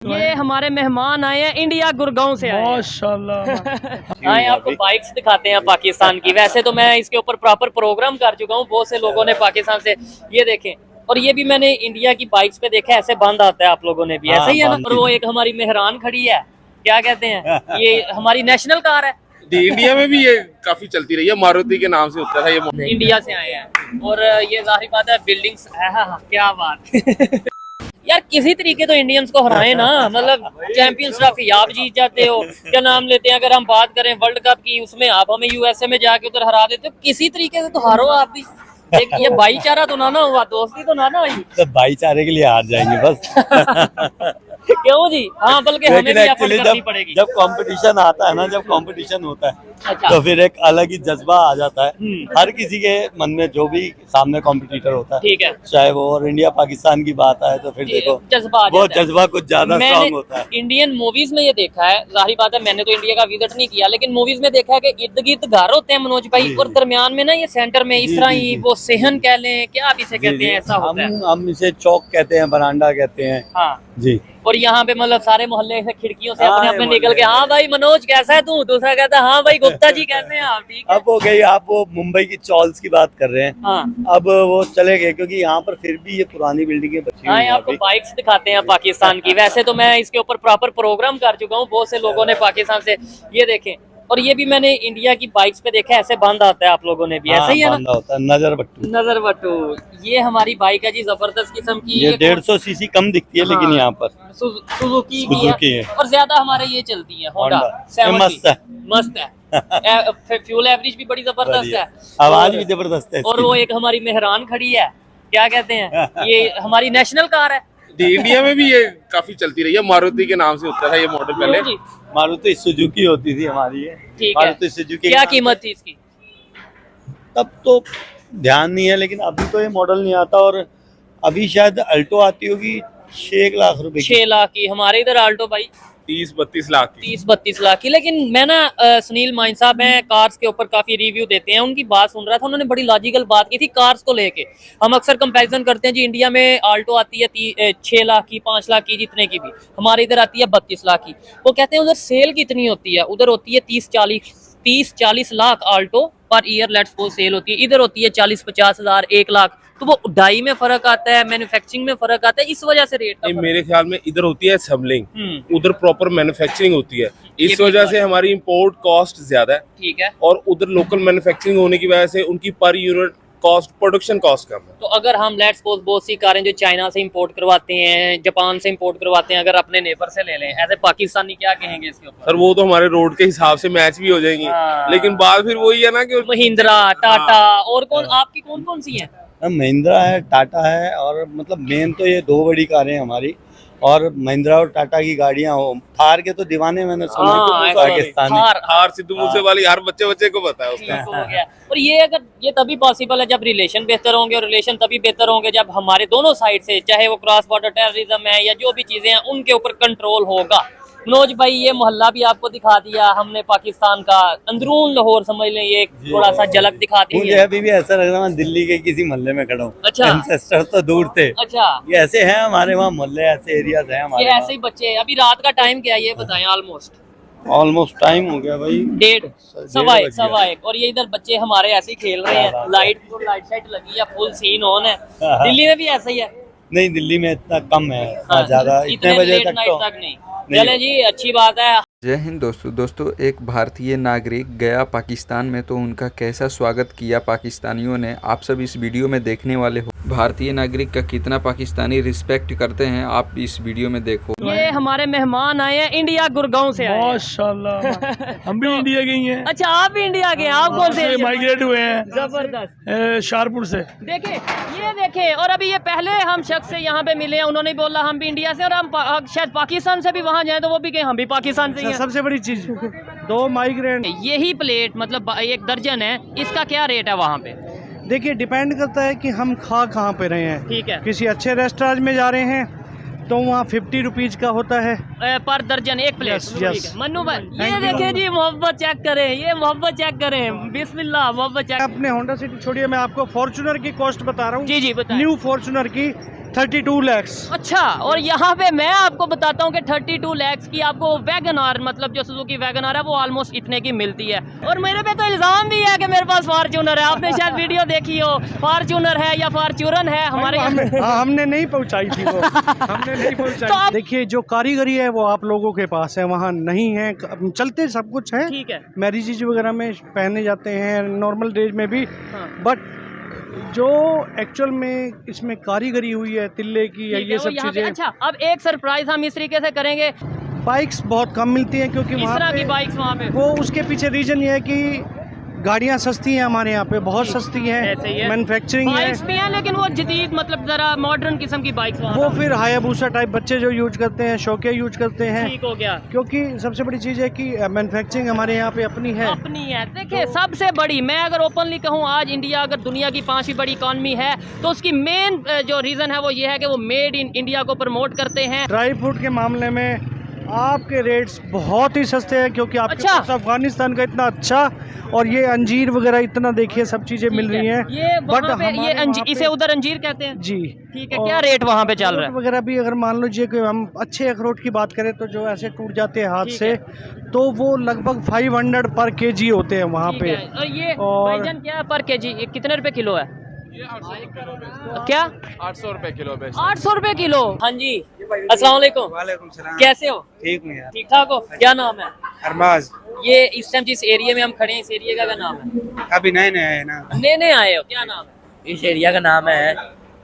ये हमारे मेहमान आए हैं इंडिया गुड़गांव से आए हैं। माशाल्लाह। आए आपको बाइक्स दिखाते हैं पाकिस्तान की। वैसे तो मैं इसके ऊपर प्रॉपर प्रोग्राम कर चुका हूँ, बहुत से लोगों ने पाकिस्तान से ये देखें, और ये भी मैंने इंडिया की बाइक्स पे देखा है, ऐसे बंद आता है आप लोगों ने भी ऐसा ही है ना। और वो एक हमारी मेहरान खड़ी है, क्या कहते हैं, ये हमारी नेशनल कार है। इंडिया में भी ये काफी चलती रही है, मारुति के नाम से होता है ये। इंडिया से आए हैं और ये जाहिर बात है बिल्डिंग्स, क्या बात यार किसी तरीके तो इंडियंस को हराए ना, मतलब चैंपियंस ट्रॉफी आप जीत जाते हो, क्या नाम लेते हैं, अगर हम बात करें वर्ल्ड कप की उसमें आप हमें यूएसए में जाके उधर हरा देते हो, किसी तरीके से तो हारो आप भी। ये भाईचारा तो ना हुआ, दोस्ती तो ना हुई। तो भाईचारे के लिए हार जाएंगे बस। क्यों जी? हाँ, बल्कि हमें भी एफर्ट करनी पड़ेगी। जब कंपटीशन आता है ना, जब कंपटीशन होता है अच्छा। तो फिर एक अलग ही जज्बा आ जाता है हर किसी के मन में, जो भी सामने कॉम्पिटिटर होता है। ठीक है, चाहे वो और इंडिया पाकिस्तान की बात आए तो फिर देखो जज्बा वो जज्बा कुछ ज्यादा स्ट्रांग होता है। इंडियन मूवीज में ये देखा है, जाहिर बात है मैंने तो इंडिया का विजिट नहीं किया, लेकिन मूवीज में देखा है कि इर्द गिर्द घर होते हैं मनोज भाई, और दरमियान में ना ये सेंटर में इस तरह ही वो सेहन कह लें, क्या आप इसे कहते हैं, ऐसा होता है। हम इसे चौक कहते हैं, बरांडा कहते हैं। हाँ जी। और यहाँ पे मतलब सारे मोहल्ले से खिड़कियों से अपने हाँ, अपने निकल के, हाँ भाई मनोज कैसा है तू, दूसरा कहता है हाँ भाई गुप्ता जी कैसे हैं आप, ठीक है। अब हो गई, आप वो मुंबई की चॉल्स की बात कर रहे हैं। हाँ अब वो चले गए क्योंकि यहाँ पर फिर भी ये पुरानी बिल्डिंगें बची हुई हाँ, हैं आपको अभी। बाइक्स दिखाते हैं पाकिस्तान की। वैसे तो मैं इसके ऊपर प्रॉपर प्रोग्राम कर चुका हूँ, बहुत से लोगों ने पाकिस्तान से ये देखें, और ये भी मैंने इंडिया की बाइक्स पे देखा है, ऐसे बंद आता है आप लोगों ने भी ऐसा ही है ना। होता है नजर बट्टू। नजर बट्टू, ये हमारी बाइक है जी, जबरदस्त किस्म की। ये 150 सीसी कम दिखती है लेकिन यहाँ पर सुजुकी सुजुकी है। और ज्यादा हमारे ये चलती है होंडा ये मस्त है। मस्त है। फ्यूल एवरेज भी बड़ी जबरदस्त है, आवाज भी जबरदस्त है। और वो एक हमारी मेहरान खड़ी है, क्या कहते हैं, ये हमारी नेशनल कार है। इंडिया में भी ये काफी चलती रही है, मारुति के नाम से होता है ये मॉडल पहले। जी, मारुति सुजुकी होती थी हमारी ये। ठीक है। मारुति सुजुकी क्या कीमत थी इसकी? तब तो ध्यान नहीं है, लेकिन अभी तो ये मॉडल नहीं आता, और अभी शायद अल्टो आती होगी 6 लाख रुपए की। 6 लाख की। हमारे इधर आल्टो भाई 30-32 लाख की। 30-32 लाख की। लेकिन मैं ना सुनील माइन साहब हैं, कार्स के ऊपर काफी रिव्यू देते हैं, उनकी बात सुन रहा था, उन्होंने बड़ी लॉजिकल बात की थी कार्स को लेके। हम अक्सर कंपैरिजन करते हैं जी, इंडिया में आल्टो आती है 6 लाख की, 5 लाख की, जितने की भी, हमारे इधर आती है 32 लाख की। वो कहते हैं उधर सेल कितनी होती है, उधर होती है 30-40 lakh Alto per year let's suppose sale होती है, इधर होती है 40-50 हजार, 1 लाख। तो वो डाई में फर्क आता है, मैन्युफैक्चरिंग में फर्क आता है, इस वजह से रेट का मेरे ख्याल में इधर होती है असेंबलिंग, उधर प्रॉपर मैन्युफैक्चरिंग होती है, ये इस वजह से हमारी इंपोर्ट कॉस्ट ज्यादा है, ठीक है। और उधर लोकल मैन्युफैक्चरिंग होने की वजह से उनकी पर यूनिट कॉस्ट, प्रोडक्शन कॉस्ट कम है। तो अगर हम लेट्स सपोज बहुत सी कारें जो चाइना से इंपोर्ट करवाते हैं, जापान से इंपोर्ट करवाते हैं, अगर अपने नेबर से ले लें, ऐसे पाकिस्तानी क्या कहेंगे इसके ऊपर? सर वो तो हमारे रोड के हिसाब से मैच भी हो जाएंगी, हाँ। लेकिन बात फिर वही है ना कि महिंद्रा, टाटा, और कौन आपकी कौन कौन सी है? महिंद्रा है, टाटा है, और मतलब मेन तो ये 2 बड़ी कारें हैं हमारी, और महिंद्रा और टाटा की गाड़ियां हो। थार के तो दीवाने मैंने सुना है पाकिस्तानी। थार सिद्धू मूसे वाली हर बच्चे को पता है उसका। हो गया। और ये अगर ये तभी पॉसिबल है जब रिलेशन बेहतर होंगे, और रिलेशन तभी बेहतर होंगे जब हमारे दोनों साइड से, चाहे वो क्रॉस बॉर्डर टेररिज्म है या जो भी चीजें हैं, उनके ऊपर कंट्रोल होगा। मनोज भाई ये मोहल्ला भी आपको दिखा दिया हमने पाकिस्तान का, अंदरून लाहौर समझ लें, ये थोड़ा सा झलक दिखाती मुझे है। अभी भी ऐसा लग रहा है दिल्ली के किसी मोहल्ले में खड़ा हूँ। अच्छा। एंसेस्टर्स तो दूर थे। अच्छा, ये ऐसे हैं हमारे वहाँ मोहल्ले, ऐसे एरियाज हैं हमारे ये ऐसे ही बच्चे। अभी रात का टाइम क्या है ये बताएं? ऑलमोस्ट टाइम हो गया भाई, 1:30 सवा एक, और ये इधर बच्चे हमारे ऐसे ही खेल रहे हैं, लाइट साइट लगी है, फुल सीन ऑन है। दिल्ली में भी ऐसा ही है? नहीं, दिल्ली में इतना कम है, हाँ, ज्यादा इतने बजे लेट तक नाइट तो तक नहीं। चले जी, अच्छी बात है। जय हिंद दोस्तों, एक भारतीय नागरिक गया पाकिस्तान में, तो उनका कैसा स्वागत किया पाकिस्तानियों ने, आप सब इस वीडियो में देखने वाले हो। भारतीय नागरिक का कितना पाकिस्तानी रिस्पेक्ट करते हैं, आप इस वीडियो में देखो। ये हमारे मेहमान आए हैं इंडिया गुड़गांव से आए हैं। माशाल्लाह। हम भी इंडिया के ही हैं। अच्छा, आप भी इंडिया के हैं? आप कौन से माइग्रेट हुए हैं जबरदस्त। शाहपुर से। देखे और अभी ये पहले हम शख्स से यहाँ पे मिले हैं, उन्होंने बोला हम भी इंडिया से, और हम शायद पाकिस्तान से भी वहाँ जाए तो वो भी कहें हम भी पाकिस्तान से ही हैं। सबसे बड़ी चीज 2 माइग्रेंट। यही प्लेट मतलब 1 दर्जन है, इसका क्या रेट है वहाँ पे? देखिए डिपेंड करता है कि हम खा कहाँ पे रहे हैं। ठीक है। किसी अच्छे रेस्टोरेंट में जा रहे हैं तो वहाँ 50 रुपीज का होता है पर दर्जन 1 प्लेट। यस। मन्नू भाई ये देखें जी, मोहब्बत चेक करें, ये मोहब्बत चेक करें, बिस्मिल्लाह, मोहब्बत चेक। अपने होंडा सिटी छोड़िए, मैं आपको फॉर्च्यूनर की कॉस्ट बता रहा हूँ। जी बताएं। न्यू फॉर्च्यूनर की 32 lakhs। अच्छा, और यहाँ पे मैं आपको बताता हूँ कि 32 lakhs की आपको वैगन आर, मतलब जो सुजुकी वैगन आर है वो ऑलमोस्ट इतने की मिलती है। और मेरे पे तो इल्जाम भी है कि मेरे पास फॉर्च्यूनर है, आपने शायद वीडियो देखी हो, फॉर्च्यूनर है या फॉर्च्यूनर है हमारे हमने नहीं पहुंचाई थी वो, हमने नहीं पहुंचाई। तो देखिए जो कारीगरी है वो आप लोगों के पास है, वहाँ नहीं है। चलते सब कुछ है, ठीक है। मैरिजेज वगैरह में पहने जाते हैं, नॉर्मल डेज में भी, हाँ। बट जो एक्चुअल में इसमें कारीगरी हुई है तिल्ले की या ठीक है, ये वो सब यहाँ पे- चीजें। अच्छा, अब एक सरप्राइज हम इस तरीके से करेंगे, बाइक्स बहुत कम मिलती हैं क्योंकि इस वहाँ तरह की पे बाइक्स वहाँ पे वो उसके पीछे रीजन ये है कि गाड़ियाँ सस्ती हैं हमारे यहाँ पे, बहुत सस्ती हैं, ऐसे ही है। मैन्युफैक्चरिंग है। बाइक्स भी हैं लेकिन वो जदीद, मतलब जरा मॉडर्न किस्म की बाइक्स वहाँ वो पे। फिर हायाबूसा टाइप बच्चे जो यूज करते हैं, शौकिया यूज करते हैं, ठीक हो गया, क्योंकि सबसे बड़ी चीज़ है कि मैन्युफैक्चरिंग हमारे यहाँ पे अपनी है। अपनी है। देखिए सबसे बड़ी, मैं अगर ओपनली कहूँ, आज इंडिया अगर दुनिया की 5वीं बड़ी इकॉनमी है तो उसकी मेन जो रीज़न है वो ये है कि वो मेड इन इंडिया को प्रमोट करते हैं। ड्राई फ्रूट के मामले में आपके रेट्स बहुत ही सस्ते हैं क्योंकि आपके अच्छा। पास अफगानिस्तान का इतना अच्छा, और ये अंजीर वगैरह इतना देखिए सब चीज़ें मिल रही हैं। ये वहाँ पे ये हमारे वहाँ इसे पे- उधर अंजीर कहते हैं। जी ठीक है, और क्या रेट वहाँ पे चल रहा है? अखरोट वगैरह भी अगर मान लीजिए कि हम अच्छे अखरोट की बात करें तो जो ऐसे टूट जाते हैं हाथ ठीक से, तो वो लगभग 500 पर केजी होते हैं वहाँ ठीक पे। है। और ये और- बैगन क्या पर केजी, कितने रुपए किलो है? क्या 800 रुपए किलो बेच 800 रुपए किलो? हाँ जी, अस्सलाम वालेकुम। वालेकुम सलाम। कैसे हो? ठीक हूँ यार। ठीक ठाक हो? क्या नाम है? अरबाज। ये इस टाइम जिस एरिया में हम खड़े हैं, इस एरिया का क्या नाम है? अभी नए नए है ना। नए नए आए हो, क्या नाम है? इस एरिया का नाम है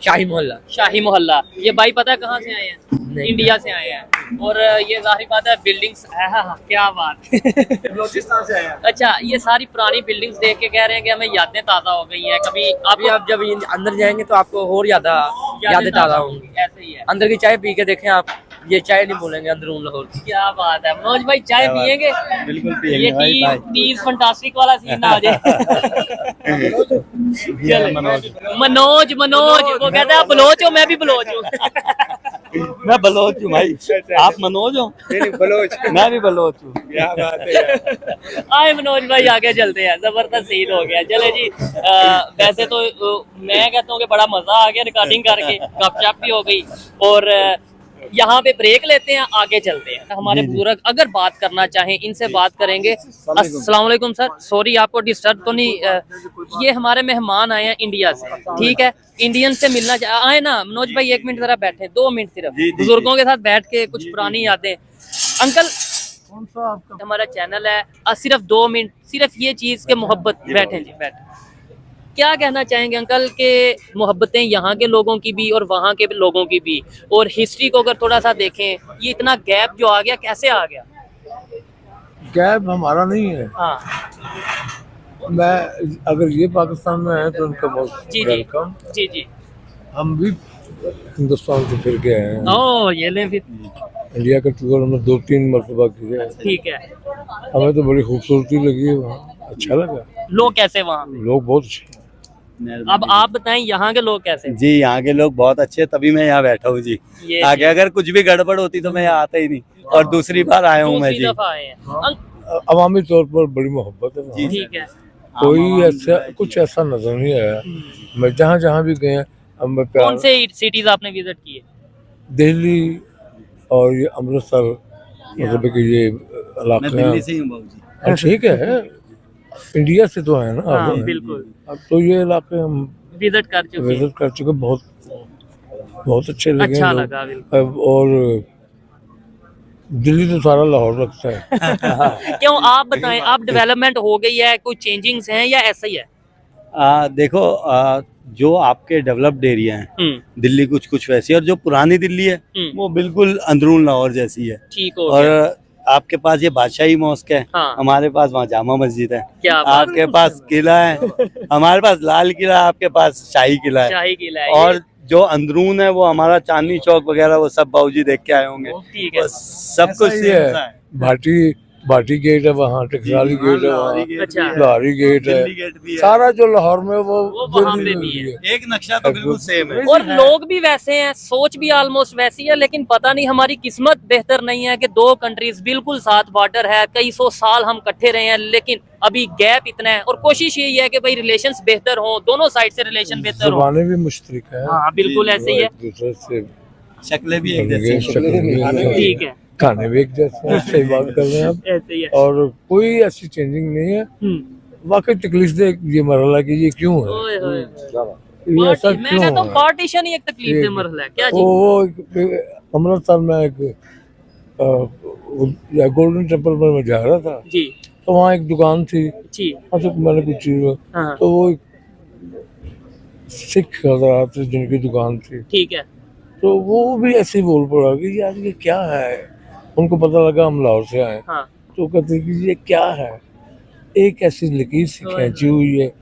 शाही मोहल्ला। शाही मोहल्ला। ये भाई पता है कहाँ से आए हैं? इंडिया से आए हैं। और ये जाहिर बात है बिल्डिंग्स, हाँ क्या बात बलोचिस्तान से आया। अच्छा, ये सारी पुरानी बिल्डिंग्स देख के कह रहे हैं कि हमें यादें ताज़ा हो गई हैं। कभी अभी आप जब अंदर जाएंगे तो आपको और ज्यादा यादें ताज़ा होंगी। ऐसे ही है। अंदर की चाय पी के देखें आप, ये चाय नहीं भूलेंगे अंदरूम लाहौर की। क्या बात है मनोज भाई, चाय पियेंगे? बिल्कुल ये पिएंगे भाई भाई। टीज फंटास्टिक वाला सीन ना आ जाए। मनोज, मनोज वो कहता है बलोच हो, मैं भी बलोच हूँ। मैं बलोच हूँ भाई, आप मनोज हो? बलोच। मैं भी बलोच हूँ। क्या बात है यार। आए मनोज भाई, आगे चलते हैं। जबरदस्त सीन हो गया। चले जी, वैसे तो मैं कहता हूँ कि बड़ा मजा आ गया रिकॉर्डिंग करके, गपशप भी हो गई। और यहाँ पे ब्रेक लेते हैं, आगे चलते हैं। हमारे बुजुर्ग अगर बात करना चाहें, इनसे बात करेंगे। अस्सलाम वालेकुम सर, सॉरी आपको डिस्टर्ब तो नहीं। ये हमारे मेहमान आए हैं इंडिया से, ठीक है? इंडियन से मिलना आए ना मनोज भाई, 1 मिनट जरा बैठे, 2 मिनट सिर्फ बुजुर्गों के साथ बैठ के कुछ पुरानी यादें। अंकल, हमारा चैनल है, सिर्फ 2 मिनट, सिर्फ ये चीज के मोहब्बत। बैठे जी, बैठे। क्या कहना चाहेंगे अंकल के मोहब्बतें यहाँ के लोगों की भी और वहाँ के लोगों की भी, और हिस्ट्री को अगर थोड़ा सा देखें, ये इतना गैप जो आ गया, कैसे आ गया? गैप हमारा नहीं है। हाँ मैं अगर ये पाकिस्तान में है तो उनका बहुत जी जी वेलकम। जी जी। हम भी हिंदुस्तान से फिर गए हैं, ओ ये लें फिर। इंडिया का टूर हमने 2-3 मरतबा किया। ठीक है। हमें तो बड़ी खूबसूरती लगी है वहाँ, अच्छा लगा। लोग कैसे वहाँ? लोग बहुत अच्छे हैं। अब आप बताएं यहाँ के लोग कैसे? जी यहाँ के लोग बहुत अच्छे हैं, तभी मैं यहाँ बैठा हूँ जी। ये आगे अगर कुछ भी गड़बड़ होती तो मैं यहाँ आता ही नहीं, और दूसरी बार आया हूँ मैं दूसरी जी। दफा आए हैं। अवामी तौर पर बड़ी मोहब्बत है वहाँ। ठीक है। कोई ऐसा कुछ ऐसा नजर नहीं आया। मैं जहाँ जहाँ भी गए अब मैं प्यार, कौन से सिटीज आपने विजिट किए? दिल्ली और ये अमृतसर, मतलब कि ये मैं इलाके दिल्ली हैं। से ही हूँ बाबूजी। हाँ, ठीक है, इंडिया से तो है ना। हाँ अब बिल्कुल, अब तो ये इलाके हम विजिट कर चुके हैं। विजिट कर चुके, बहुत बहुत अच्छे लगे अच्छा लोग। लगा बिल्कुल। अब और दिल्ली तो सारा लाहौर लगता है। क्यों, आप बताएं, आप डेवलपमेंट हो गई है, कोई चेंजिंग्स हैं या ऐसा ही है? देखो, जो आपके डेवलप्ड एरिया हैं, दिल्ली कुछ कुछ वैसी है, और जो पुरानी दिल्ली है वो बिल्कुल अंदरून लाहौर जैसी है। ठीक हो और गया। आपके पास ये बादशाही मॉस्क है, हाँ। हमारे पास वहाँ जामा मस्जिद है। क्या बात आपके पास किला है, हमारे पास लाल किला, आपके पास शाही किला है। शाही किला है। और जो अंदरून है वो हमारा चांदनी चौक वगैरह, वो सब बाबूजी देख के आए होंगे। ठीक है। वो सब ऐसा कुछ ही सेम है। सा है। भाटी बाटी गेट है वहाँ, टकसाली गेट है वहाँ, अच्छा लाहौरी गेट है, दिल्ली गेट भी है। सारा जो लाहौर में वो वहाँ दिल्ली पे में भी है। है। एक नक्शा तो बिल्कुल सेम है। और लोग भी वैसे हैं, सोच भी ऑलमोस्ट वैसी है, लेकिन पता नहीं हमारी किस्मत बेहतर नहीं है कि दो कंट्रीज बिल्कुल साथ बॉर्डर है, कई सौ साल हम इकट्ठे रहे हैं, लेकिन अभी गैप इतना है। और कोशिश यही है कि भाई रिलेशंस बेहतर हो, दोनों साइड से रिलेशन बेहतर हो। ज़बानें भी मुश्तरक है, हाँ बिल्कुल ऐसे ही है। एक दूसरे से शक्लें भी एक जैसी शक्लें भी एक जैसी, ठीक है, खाने भी एक जैसे हैं, सही बात कर रहे हैं आप। ऐसे ही है। और कोई ऐसी चेंजिंग नहीं है। हम्म। वाकई तकलीफ दे ये मरहला कि ये क्यों है, ओए होए। ये ऐसा मैं क्यों कहता हूँ है। पार्टीशन ही एक तकलीफ से मरहला है क्या जी? वो अमृतसर में एक गोल्डन टेम्पल पर मैं जा रहा था, जी तो वहाँ एक दुकान थी, जी तो मैंने कुछ चीज, हाँ तो वो एक सिख हजरात थे जिनकी दुकान थी, ठीक है। तो वो भी ऐसे ही बोल पड़ा कि यार ये क्या है। उनको पता लगा हम लाहौर से आए, हाँ तो कहते कि ये क्या है, एक ऐसी लकीर सी खींची हुई है,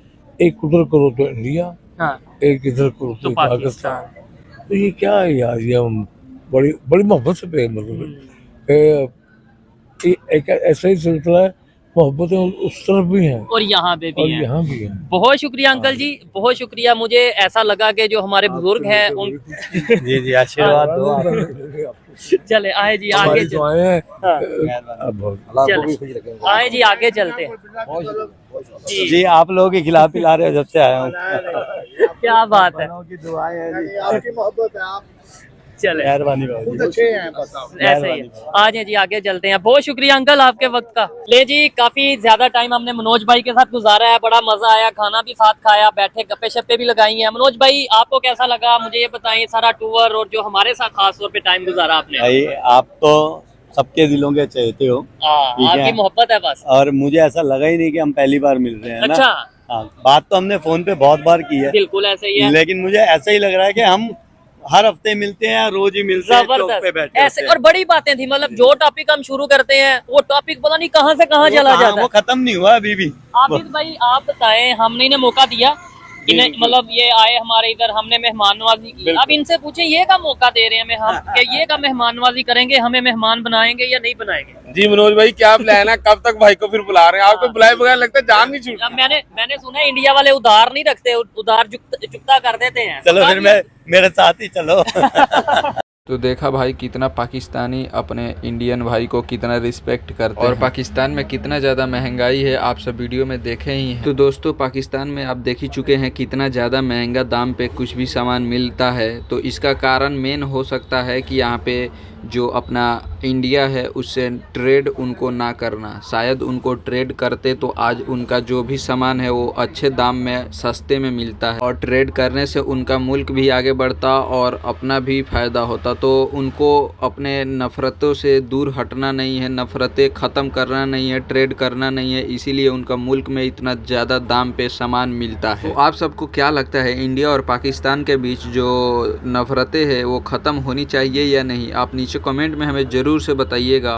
एक उधर करो तो इंडिया, हाँ एक इधर करो तो तो पाकिस्तान। पाकिस्तान। तो ये क्या है यार, ये हम बड़ी बड़ी मोहब्बत से पे मतलब एक ऐसा ही सिलसिला है, मोहब्बतें उस तरफ भी हैं और यहाँ पे और भी है। यहाँ भी हैं। बहुत शुक्रिया अंकल जी, बहुत शुक्रिया। मुझे ऐसा लगा कि जो हमारे बुजुर्ग हैं उन जी जी आशीर्वाद दो आप। चले आए जी आगे हमारी दुआएं हैं, हाँ। अब चले आए जी आगे चलते हैं जी। जी आप लोगों के खिलाफ पिला रहे हो जब से आया हूँ। क्या बात है, की दुआएं हैं जी, आपकी मोहब्बत है, आप चले मेहरबानी बाबू जी। अच्छे हैं बस आप। ऐसे ही है। आ जाए जी आगे चलते हैं। बहुत शुक्रिया अंकल आपके वक्त का। ले जी काफी ज्यादा टाइम हमने मनोज भाई के साथ गुजारा है, बड़ा मजा आया, खाना भी साथ खाया, बैठे गप्पे शप्पे भी लगाई हैं। मनोज भाई आपको कैसा लगा, मुझे ये बताएं सारा टूर और जो हमारे साथ खास तौर पे टाइम गुजारा आपने। भाई आप तो सबके दिलों के चहेते हो ठीक है। आपकी मोहब्बत है बस। और मुझे ऐसा लगा ही नहीं कि हम पहली बार मिल रहे हैं ना। अच्छा हाँ, बात तो हमने फोन पे बहुत बार की है, बिल्कुल ऐसे ही है। लेकिन मुझे ऐसा ही लग रहा है कि हम हर हफ्ते मिलते हैं, रोज ही मिलते हैं, चौक पे जबरदस्त बैठे ऐसे। होते और हैं। बड़ी बातें थी, मतलब जो टॉपिक हम शुरू करते हैं वो टॉपिक पता नहीं कहाँ से कहाँ चला जाता वो है। खत्म नहीं हुआ अभी भी। आबिद भाई आप बताएं, हमने इन्हें मौका दिया, इन्हें मतलब ये आए हमारे इधर, हमने मेहमान नवाजी की। अब इनसे पूछे ये का मौका दे रहे हैं हम, क्या ये का मेहमान नवाजी करेंगे, हमें मेहमान बनाएंगे या नहीं बनाएंगे? जी मनोज भाई क्या प्लान है, कब तक भाई को फिर बुला रहे हैं? आपको बुलाए बगैर लगता है जान नहीं छूट। अब मैंने सुना है इंडिया वाले उधार नहीं रखते, उधार चुकता कर देते हैं। चलो फिर मैं मेरे साथ ही चलो। तो देखा भाई कितना पाकिस्तानी अपने इंडियन भाई को कितना रिस्पेक्ट करते हैं और पाकिस्तान में कितना ज़्यादा महंगाई है, आप सब वीडियो में देखे ही हैं। तो दोस्तों पाकिस्तान में आप देख ही चुके हैं कितना ज़्यादा महंगा दाम पे कुछ भी सामान मिलता है। तो इसका कारण मेन हो सकता है कि यहाँ पे जो अपना इंडिया है उससे ट्रेड उनको ना करना। शायद उनको ट्रेड करते तो आज उनका जो भी सामान है वो अच्छे दाम में सस्ते में मिलता है, और ट्रेड करने से उनका मुल्क भी आगे बढ़ता और अपना भी फ़ायदा होता। तो उनको अपने नफ़रतों से दूर हटना नहीं है, नफ़रतें ख़त्म करना नहीं है, ट्रेड करना नहीं है, इसीलिए उनका मुल्क में इतना ज़्यादा दाम पे सामान मिलता है। तो आप सबको क्या लगता है इंडिया और पाकिस्तान के बीच जो नफ़रतें हैं वो ख़त्म होनी चाहिए या नहीं? आप नीचे कमेंट में हमें ज़रूर से बताइएगा।